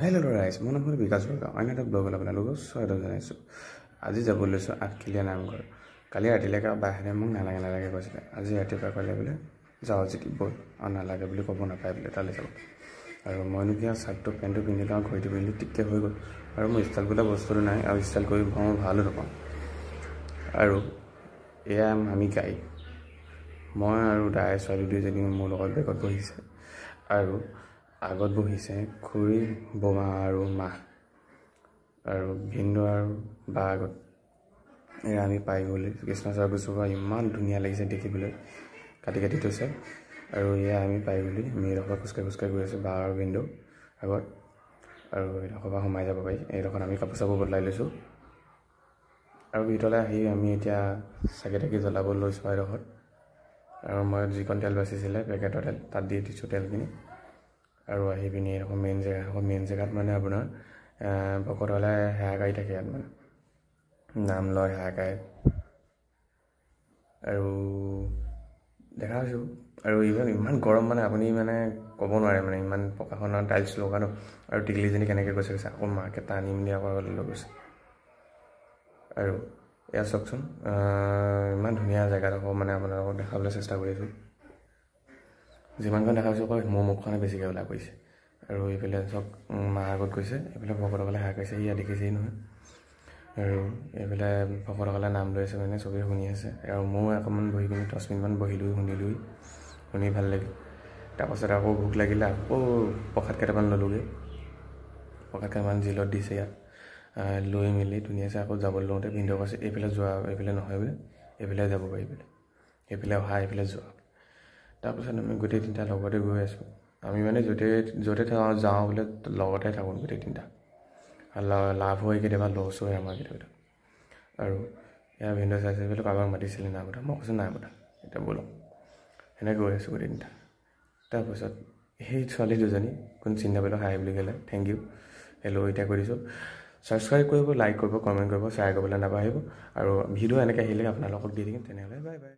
Hello' ৰাইজ, মোৰ নাম হ'ল বিকাশ বৰগাঁও। অন্য এটা ব্লগত আপোনালোকক স্বাগতম জনাইছোঁ। আজি যাব লৈছোঁ আঠখিলীয়া নামঘৰ। কালি ৰাতিলৈকে বাহিৰে মোক নালাগে কৈছিলে। আজি ৰাতিপুৱা ক'লে বোলে যাওঁ যদি ব'ল, আৰু নালাগে বুলি ক'ব নাপায় বোলে তালৈ যাব। আৰু মইনো কি আৰু চাৰ্টটো পেণ্টটো পিন্ধিলোঁ আৰু ঘড়ীটো পিন্ধিলোঁ, টিককৈ হৈ গ'ল। আৰু মোৰ ষ্টাইল বোলা বস্তুটো নাই, আৰু ষ্টাইল কৰি মই ভালো নাপাওঁ। আৰু এয়া আমি গাই মই আৰু দাই ছোৱালী দুইজনী মোৰ লগত বেগত বহিছে, আৰু আগত বহিছে খুৰী, বোমা আৰু মা, আৰু ভিন্দু আৰু বা আগত। এয়া আমি পাই গ'লোঁ কৃষ্ণচূড়া গছজোপা, ইমান ধুনীয়া লাগিছে দেখিবলৈ, কাটি থৈছে। আৰু এয়া আমি পাই গ'লোঁ, আমি এইডোখৰ খোজকাঢ়ি গৈ আছোঁ বা আৰু ভিন্দু আগত। আৰু এইডোখৰ পৰা সোমাই যাব পাৰি। এইডোখৰত আমি কাপোৰ চাপোৰ বদলাই লৈছোঁ, আৰু ভিতৰলৈ আহি আমি এতিয়া চাকি জ্বলাব লৈছোঁ এইডোখৰত। আৰু মই যিকণ তেল বাচিছিলে পেকেটৰ তেল, তাত দি দিছোঁ তেলখিনি। আৰু আহি পিনি এইডোখৰ মেইন জেগাত মানে আপোনাৰ ভকতসকলে সেৱা গাই থাকে, ইয়াত মানে নাম লয়, সেৱা গায়। আৰু দেখা পাইছোঁ, আৰু ইমান গৰম মানে আপুনি মানে ক'ব নোৱাৰে, মানে ইমান পকাখনৰ টাইলছ লগানো। আৰু টিকলিজনী কেনেকৈ গৈছে আকৌ মাকে টানি মেলি আকৌ লৈ গৈছে। আৰু এয়া চাওকচোন, ইমান ধুনীয়া জেগাডোখৰ মানে আপোনালোকক দেখাবলৈ চেষ্টা কৰি আছোঁ। যিমানখন দেখা পাইছোঁ অকল মোৰ মুখখনে বেছিকৈ ওলাই পৰিছে। আৰু এইফালে চব মা আগত গৈছে, এইফালে ভকতসকলে সেৱা কৰিছে, ইয়াত দেখিছেই নহয়। আৰু এইফালে ভকতসকলে নাম লৈ আছে, মানে চবেই শুনি আছে। আৰু ময়ো অকণমান বহি পিনি 10 মিনিটমান বহিলোঁ, শুনি ভাল লাগিল। তাৰপাছত আকৌ ভোক লাগিলে, আকৌ প্ৰসাদ কেইটামান ল'লোগৈ। প্ৰসাদ কেইটামান জিলত দিছে ইয়াত, লৈ মেলি ধুনীয়াছে আকৌ যাবলৈ লওঁতে ভিন্দুৱে কৈছে এইফালে যোৱা, এইফালে নহয় বোলে, এইফালে যাব পাৰি বোলে, এইফালে অহা, এইফালে যোৱা। তাৰপিছত আমি গোটেই তিনিটা লগতে গৈ আছোঁ। আমি মানে য'তে যাওঁ বোলে লগতে থাকোঁ গোটেই তিনিটা। লাভ হয় কেতিয়াবা, লছ হয় আমাৰ কেতিয়াবা। আৰু এয়া ভিন্দুৱে চাইছে বোলে কাৰোবাক মাতিছিলে নাই মতা, মই কৈছোঁ নাই মতা, এতিয়া ব'লক। সেনেকৈ গৈ আছোঁ গোটেই তিনিটা। তাৰপিছত সেই ছোৱালী দুজনী কোন চিনি নাপালোঁ, হাই বুলি ক'লে, থেংক ইউ, হেল্ল' এতিয়া কৈ দিছোঁ। ছাবস্ক্ৰাইব কৰিব, লাইক কৰিব, কমেণ্ট কৰিব, শ্বেয়াৰ কৰিবলৈ নাপাহৰিব। আৰু ভিডিঅ' এনেকৈ আহিলে আপোনালোকক দি থাকিম। তেনেহ'লে বাই বাই।